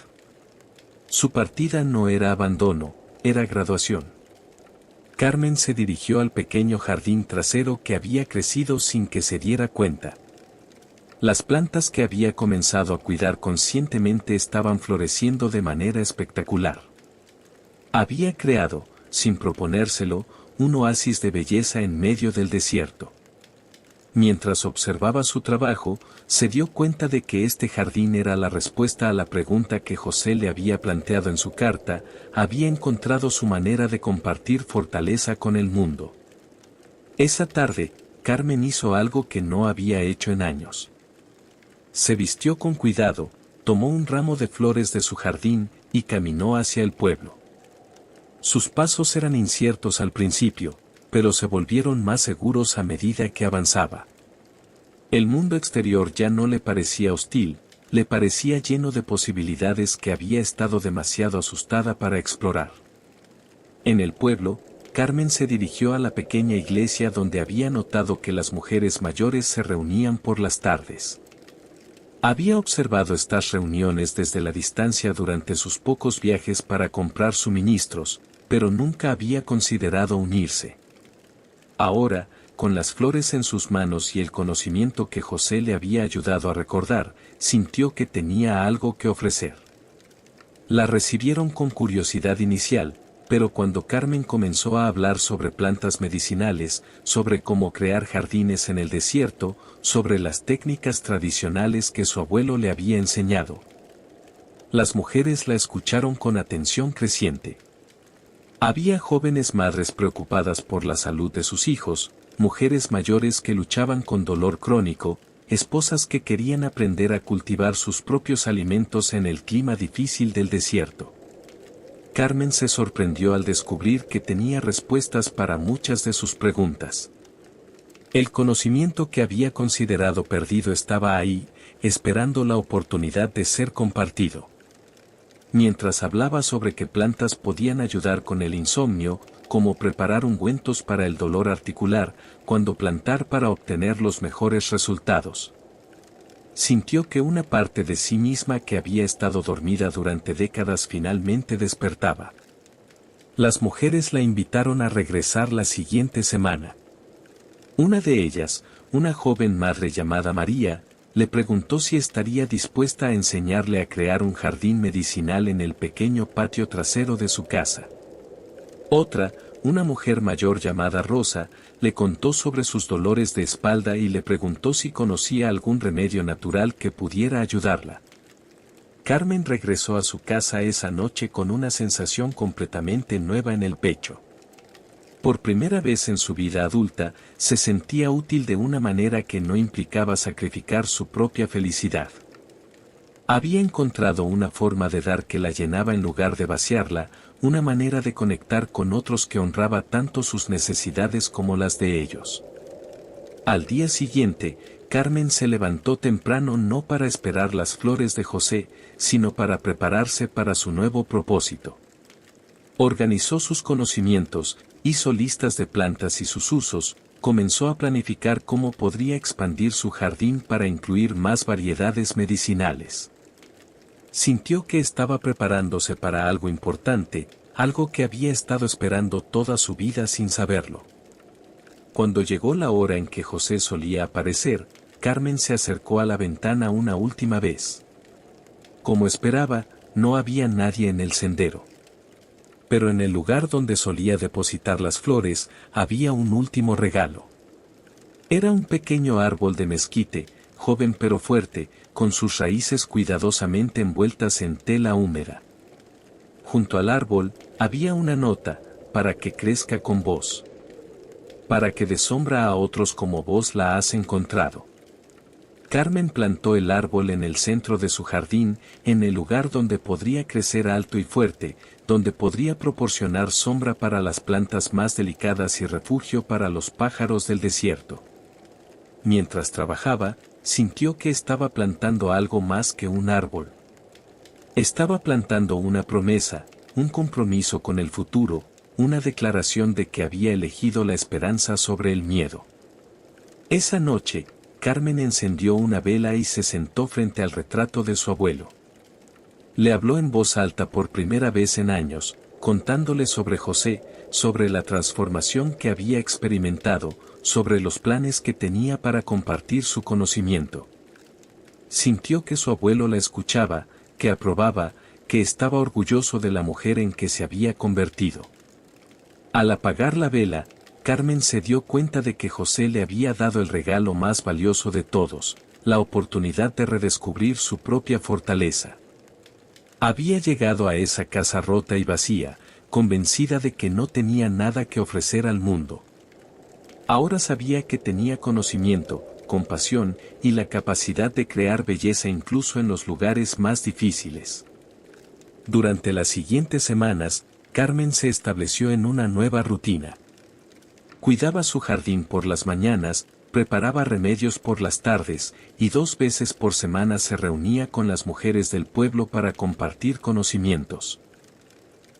Su partida no era abandono, era graduación. Carmen se dirigió al pequeño jardín trasero que había crecido sin que se diera cuenta. Las plantas que había comenzado a cuidar conscientemente estaban floreciendo de manera espectacular. Había creado, sin proponérselo, un oasis de belleza en medio del desierto. Mientras observaba su trabajo, se dio cuenta de que este jardín era la respuesta a la pregunta que José le había planteado en su carta, había encontrado su manera de compartir fortaleza con el mundo. Esa tarde, Carmen hizo algo que no había hecho en años. Se vistió con cuidado, tomó un ramo de flores de su jardín, y caminó hacia el pueblo. Sus pasos eran inciertos al principio, pero se volvieron más seguros a medida que avanzaba. El mundo exterior ya no le parecía hostil, le parecía lleno de posibilidades que había estado demasiado asustada para explorar. En el pueblo, Carmen se dirigió a la pequeña iglesia donde había notado que las mujeres mayores se reunían por las tardes. Había observado estas reuniones desde la distancia durante sus pocos viajes para comprar suministros, pero nunca había considerado unirse. Ahora, con las flores en sus manos y el conocimiento que José le había ayudado a recordar, sintió que tenía algo que ofrecer. La recibieron con curiosidad inicial, pero cuando Carmen comenzó a hablar sobre plantas medicinales, sobre cómo crear jardines en el desierto, sobre las técnicas tradicionales que su abuelo le había enseñado, las mujeres la escucharon con atención creciente. Había jóvenes madres preocupadas por la salud de sus hijos, mujeres mayores que luchaban con dolor crónico, esposas que querían aprender a cultivar sus propios alimentos en el clima difícil del desierto. Carmen se sorprendió al descubrir que tenía respuestas para muchas de sus preguntas. El conocimiento que había considerado perdido estaba ahí, esperando la oportunidad de ser compartido. Mientras hablaba sobre qué plantas podían ayudar con el insomnio, cómo preparar ungüentos para el dolor articular, cuándo plantar para obtener los mejores resultados. Sintió que una parte de sí misma que había estado dormida durante décadas finalmente despertaba. Las mujeres la invitaron a regresar la siguiente semana. Una de ellas, una joven madre llamada María, le preguntó si estaría dispuesta a enseñarle a crear un jardín medicinal en el pequeño patio trasero de su casa. Otra, una mujer mayor llamada Rosa, le contó sobre sus dolores de espalda y le preguntó si conocía algún remedio natural que pudiera ayudarla. Carmen regresó a su casa esa noche con una sensación completamente nueva en el pecho. Por primera vez en su vida adulta, se sentía útil de una manera que no implicaba sacrificar su propia felicidad. Había encontrado una forma de dar que la llenaba en lugar de vaciarla, una manera de conectar con otros que honraba tanto sus necesidades como las de ellos. Al día siguiente, Carmen se levantó temprano no para esperar las flores de José, sino para prepararse para su nuevo propósito. Organizó sus conocimientos, hizo listas de plantas y sus usos, comenzó a planificar cómo podría expandir su jardín para incluir más variedades medicinales. Sintió que estaba preparándose para algo importante, algo que había estado esperando toda su vida sin saberlo. Cuando llegó la hora en que José solía aparecer, Carmen se acercó a la ventana una última vez. Como esperaba, no había nadie en el sendero. Pero en el lugar donde solía depositar las flores, había un último regalo. Era un pequeño árbol de mezquite, joven pero fuerte, con sus raíces cuidadosamente envueltas en tela húmeda. Junto al árbol, había una nota, para que crezca con vos. Para que dé sombra a otros como vos la has encontrado. Carmen plantó el árbol en el centro de su jardín, en el lugar donde podría crecer alto y fuerte, donde podría proporcionar sombra para las plantas más delicadas y refugio para los pájaros del desierto. Mientras trabajaba, sintió que estaba plantando algo más que un árbol. Estaba plantando una promesa, un compromiso con el futuro, una declaración de que había elegido la esperanza sobre el miedo. Esa noche, Carmen encendió una vela y se sentó frente al retrato de su abuelo. Le habló en voz alta por primera vez en años, contándole sobre José, sobre la transformación que había experimentado, sobre los planes que tenía para compartir su conocimiento. Sintió que su abuelo la escuchaba, que aprobaba, que estaba orgulloso de la mujer en que se había convertido. Al apagar la vela, Carmen se dio cuenta de que José le había dado el regalo más valioso de todos, la oportunidad de redescubrir su propia fortaleza. Había llegado a esa casa rota y vacía, convencida de que no tenía nada que ofrecer al mundo. Ahora sabía que tenía conocimiento, compasión y la capacidad de crear belleza incluso en los lugares más difíciles. Durante las siguientes semanas, Carmen se estableció en una nueva rutina. Cuidaba su jardín por las mañanas, preparaba remedios por las tardes, y 2 veces por semana se reunía con las mujeres del pueblo para compartir conocimientos.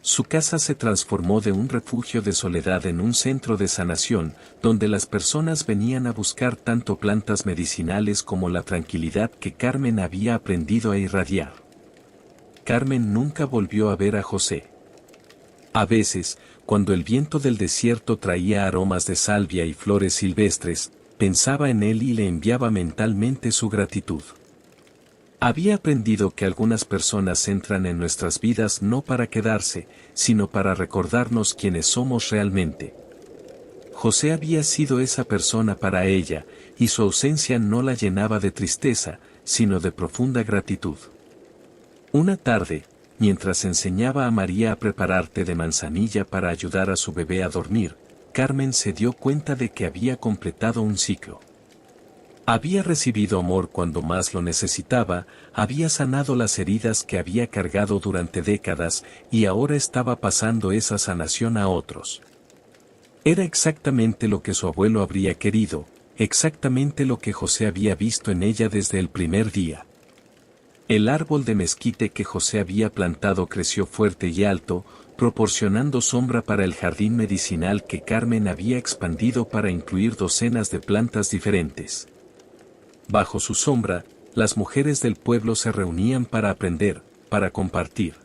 Su casa se transformó de un refugio de soledad en un centro de sanación, donde las personas venían a buscar tanto plantas medicinales como la tranquilidad que Carmen había aprendido a irradiar. Carmen nunca volvió a ver a José. A veces, cuando el viento del desierto traía aromas de salvia y flores silvestres, pensaba en él y le enviaba mentalmente su gratitud. Había aprendido que algunas personas entran en nuestras vidas no para quedarse, sino para recordarnos quiénes somos realmente. José había sido esa persona para ella, y su ausencia no la llenaba de tristeza, sino de profunda gratitud. Una tarde, mientras enseñaba a María a preparar té de manzanilla para ayudar a su bebé a dormir, Carmen se dio cuenta de que había completado un ciclo. Había recibido amor cuando más lo necesitaba, había sanado las heridas que había cargado durante décadas y ahora estaba pasando esa sanación a otros. Era exactamente lo que su abuelo habría querido, exactamente lo que José había visto en ella desde el primer día. El árbol de mezquite que José había plantado creció fuerte y alto, proporcionando sombra para el jardín medicinal que Carmen había expandido para incluir docenas de plantas diferentes. Bajo su sombra, las mujeres del pueblo se reunían para aprender, para compartir,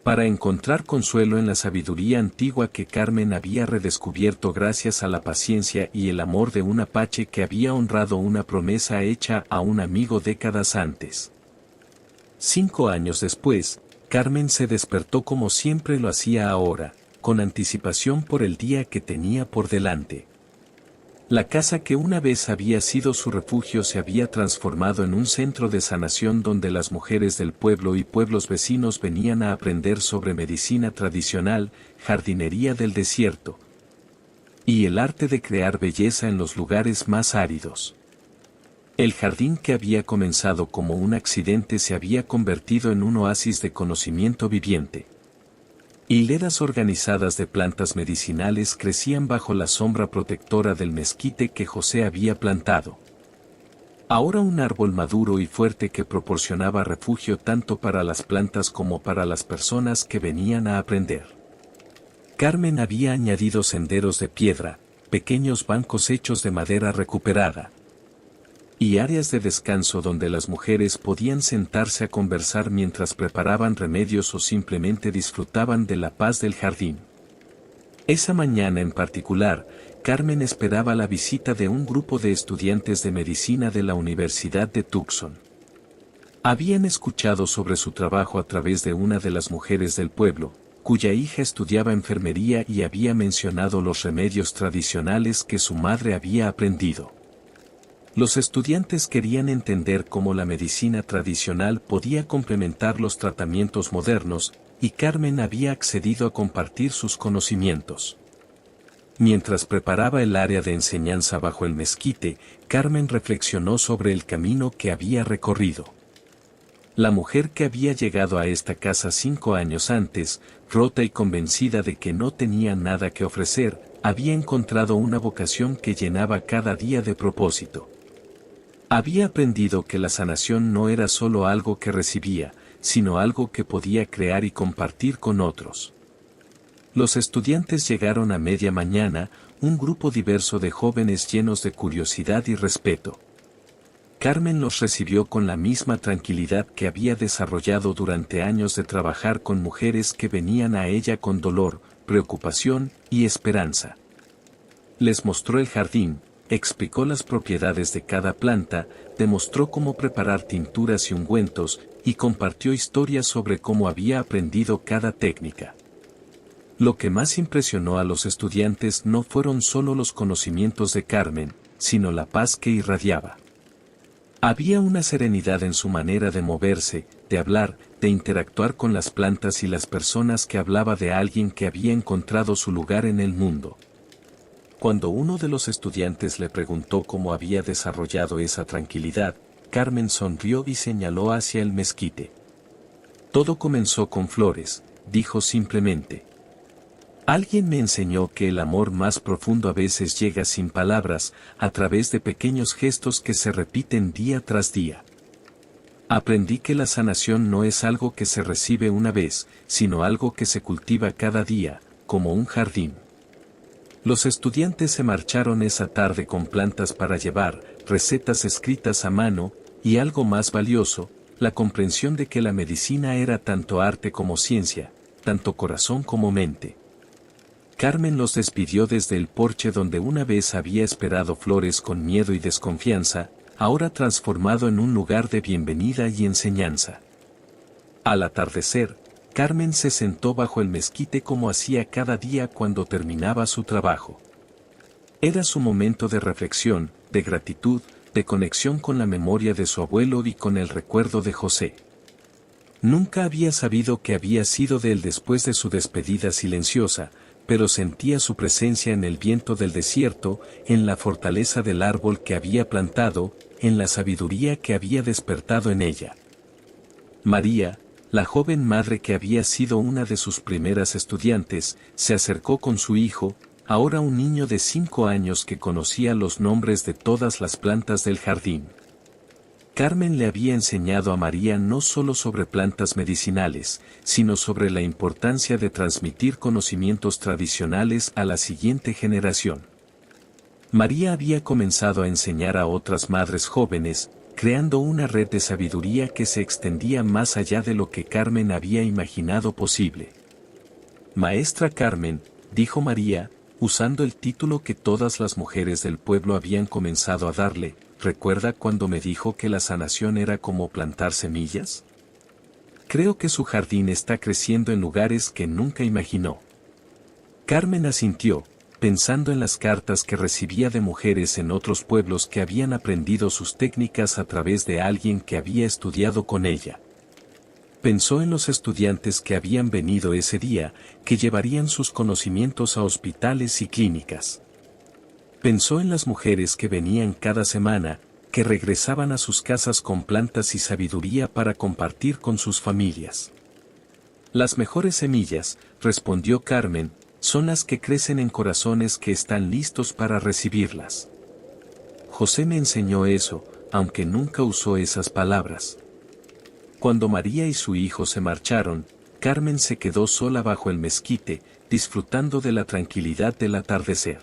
para encontrar consuelo en la sabiduría antigua que Carmen había redescubierto gracias a la paciencia y el amor de un apache que había honrado una promesa hecha a un amigo décadas antes. 5 años después, Carmen se despertó como siempre lo hacía ahora, con anticipación por el día que tenía por delante. La casa que una vez había sido su refugio se había transformado en un centro de sanación donde las mujeres del pueblo y pueblos vecinos venían a aprender sobre medicina tradicional, jardinería del desierto y el arte de crear belleza en los lugares más áridos. El jardín que había comenzado como un accidente se había convertido en un oasis de conocimiento viviente. Hileras organizadas de plantas medicinales crecían bajo la sombra protectora del mezquite que José había plantado. Ahora un árbol maduro y fuerte que proporcionaba refugio tanto para las plantas como para las personas que venían a aprender. Carmen había añadido senderos de piedra, pequeños bancos hechos de madera recuperada y áreas de descanso donde las mujeres podían sentarse a conversar mientras preparaban remedios o simplemente disfrutaban de la paz del jardín. Esa mañana en particular, Carmen esperaba la visita de un grupo de estudiantes de medicina de la Universidad de Tucson. Habían escuchado sobre su trabajo a través de una de las mujeres del pueblo, cuya hija estudiaba enfermería y había mencionado los remedios tradicionales que su madre había aprendido. Los estudiantes querían entender cómo la medicina tradicional podía complementar los tratamientos modernos, y Carmen había accedido a compartir sus conocimientos. Mientras preparaba el área de enseñanza bajo el mezquite, Carmen reflexionó sobre el camino que había recorrido. La mujer que había llegado a esta casa 5 años antes, rota y convencida de que no tenía nada que ofrecer, había encontrado una vocación que llenaba cada día de propósito. Había aprendido que la sanación no era solo algo que recibía, sino algo que podía crear y compartir con otros. Los estudiantes llegaron a media mañana, un grupo diverso de jóvenes llenos de curiosidad y respeto. Carmen los recibió con la misma tranquilidad que había desarrollado durante años de trabajar con mujeres que venían a ella con dolor, preocupación y esperanza. Les mostró el jardín, explicó las propiedades de cada planta, demostró cómo preparar tinturas y ungüentos, y compartió historias sobre cómo había aprendido cada técnica. Lo que más impresionó a los estudiantes no fueron solo los conocimientos de Carmen, sino la paz que irradiaba. Había una serenidad en su manera de moverse, de hablar, de interactuar con las plantas y las personas que hablaba de alguien que había encontrado su lugar en el mundo. Cuando uno de los estudiantes le preguntó cómo había desarrollado esa tranquilidad, Carmen sonrió y señaló hacia el mezquite. Todo comenzó con flores, dijo simplemente. Alguien me enseñó que el amor más profundo a veces llega sin palabras, a través de pequeños gestos que se repiten día tras día. Aprendí que la sanación no es algo que se recibe una vez, sino algo que se cultiva cada día, como un jardín. Los estudiantes se marcharon esa tarde con plantas para llevar, recetas escritas a mano, y algo más valioso, la comprensión de que la medicina era tanto arte como ciencia, tanto corazón como mente. Carmen los despidió desde el porche donde una vez había esperado flores con miedo y desconfianza, ahora transformado en un lugar de bienvenida y enseñanza. Al atardecer, Carmen se sentó bajo el mezquite como hacía cada día cuando terminaba su trabajo. Era su momento de reflexión, de gratitud, de conexión con la memoria de su abuelo y con el recuerdo de José. Nunca había sabido qué había sido de él después de su despedida silenciosa, pero sentía su presencia en el viento del desierto, en la fortaleza del árbol que había plantado, en la sabiduría que había despertado en ella. María, la joven madre que había sido una de sus primeras estudiantes, se acercó con su hijo, ahora un niño de 5 años que conocía los nombres de todas las plantas del jardín. Carmen le había enseñado a María no solo sobre plantas medicinales, sino sobre la importancia de transmitir conocimientos tradicionales a la siguiente generación. María había comenzado a enseñar a otras madres jóvenes, creando una red de sabiduría que se extendía más allá de lo que Carmen había imaginado posible. Maestra Carmen, dijo María, usando el título que todas las mujeres del pueblo habían comenzado a darle, ¿recuerda cuando me dijo que la sanación era como plantar semillas? Creo que su jardín está creciendo en lugares que nunca imaginó. Carmen asintió, pensando en las cartas que recibía de mujeres en otros pueblos que habían aprendido sus técnicas a través de alguien que había estudiado con ella. Pensó en los estudiantes que habían venido ese día, que llevarían sus conocimientos a hospitales y clínicas. Pensó en las mujeres que venían cada semana, que regresaban a sus casas con plantas y sabiduría para compartir con sus familias. Las mejores semillas, respondió Carmen, son las que crecen en corazones que están listos para recibirlas. José me enseñó eso, aunque nunca usó esas palabras. Cuando María y su hijo se marcharon, Carmen se quedó sola bajo el mezquite, disfrutando de la tranquilidad del atardecer.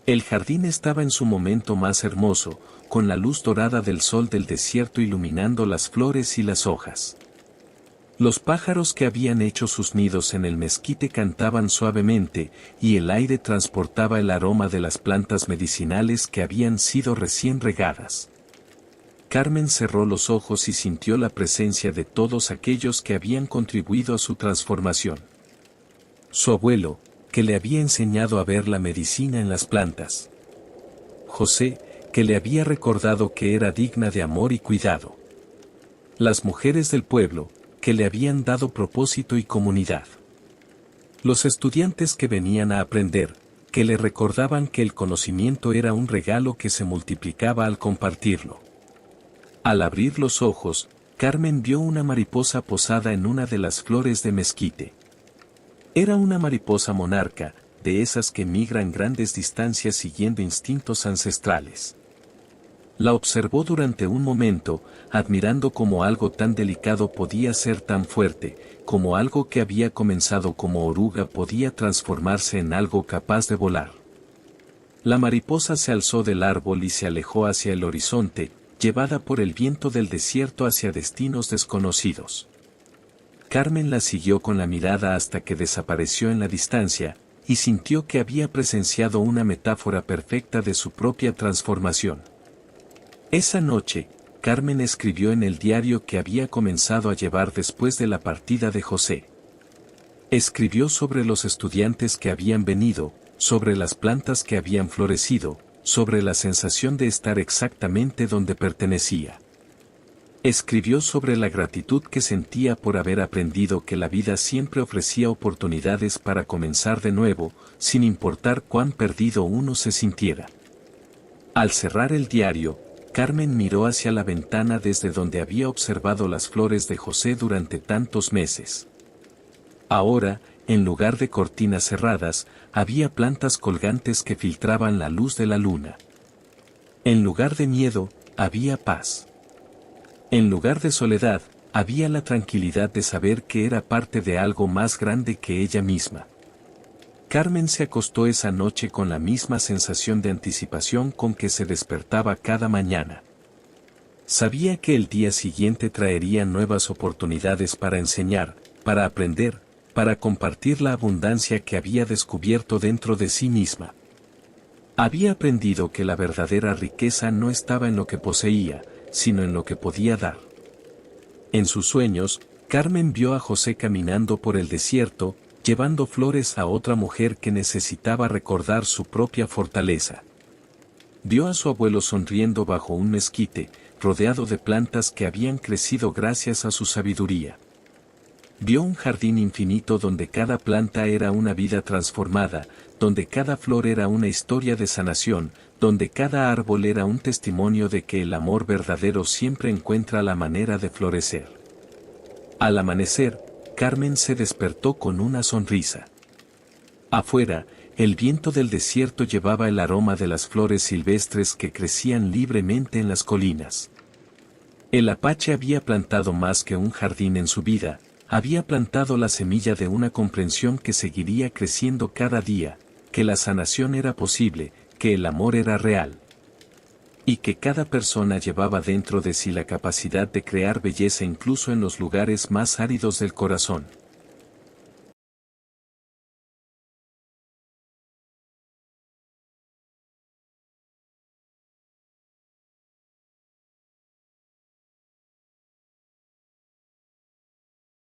El jardín estaba en su momento más hermoso, con la luz dorada del sol del desierto iluminando las flores y las hojas. Los pájaros que habían hecho sus nidos en el mezquite cantaban suavemente, y el aire transportaba el aroma de las plantas medicinales que habían sido recién regadas. Carmen cerró los ojos y sintió la presencia de todos aquellos que habían contribuido a su transformación. Su abuelo, que le había enseñado a ver la medicina en las plantas. José, que le había recordado que era digna de amor y cuidado. Las mujeres del pueblo, que le habían dado propósito y comunidad. Los estudiantes que venían a aprender, que le recordaban que el conocimiento era un regalo que se multiplicaba al compartirlo. Al abrir los ojos, Carmen vio una mariposa posada en una de las flores de mezquite. Era una mariposa monarca, de esas que migran grandes distancias siguiendo instintos ancestrales. La observó durante un momento, admirando cómo algo tan delicado podía ser tan fuerte, como algo que había comenzado como oruga podía transformarse en algo capaz de volar. La mariposa se alzó del árbol y se alejó hacia el horizonte, llevada por el viento del desierto hacia destinos desconocidos. Carmen la siguió con la mirada hasta que desapareció en la distancia, y sintió que había presenciado una metáfora perfecta de su propia transformación. Esa noche, Carmen escribió en el diario que había comenzado a llevar después de la partida de José. Escribió sobre los estudiantes que habían venido, sobre las plantas que habían florecido, sobre la sensación de estar exactamente donde pertenecía. Escribió sobre la gratitud que sentía por haber aprendido que la vida siempre ofrecía oportunidades para comenzar de nuevo, sin importar cuán perdido uno se sintiera. Al cerrar el diario, Carmen miró hacia la ventana desde donde había observado las flores de José durante tantos meses. Ahora, en lugar de cortinas cerradas, había plantas colgantes que filtraban la luz de la luna. En lugar de miedo, había paz. En lugar de soledad, había la tranquilidad de saber que era parte de algo más grande que ella misma. Carmen se acostó esa noche con la misma sensación de anticipación con que se despertaba cada mañana. Sabía que el día siguiente traería nuevas oportunidades para enseñar, para aprender, para compartir la abundancia que había descubierto dentro de sí misma. Había aprendido que la verdadera riqueza no estaba en lo que poseía, sino en lo que podía dar. En sus sueños, Carmen vio a José caminando por el desierto, llevando flores a otra mujer que necesitaba recordar su propia fortaleza. Vio a su abuelo sonriendo bajo un mezquite, rodeado de plantas que habían crecido gracias a su sabiduría. Vio un jardín infinito donde cada planta era una vida transformada, donde cada flor era una historia de sanación, donde cada árbol era un testimonio de que el amor verdadero siempre encuentra la manera de florecer. Al amanecer, Carmen se despertó con una sonrisa. Afuera, el viento del desierto llevaba el aroma de las flores silvestres que crecían libremente en las colinas. El apache había plantado más que un jardín en su vida, había plantado la semilla de una comprensión que seguiría creciendo cada día, que la sanación era posible, que el amor era real. Y que cada persona llevaba dentro de sí la capacidad de crear belleza incluso en los lugares más áridos del corazón.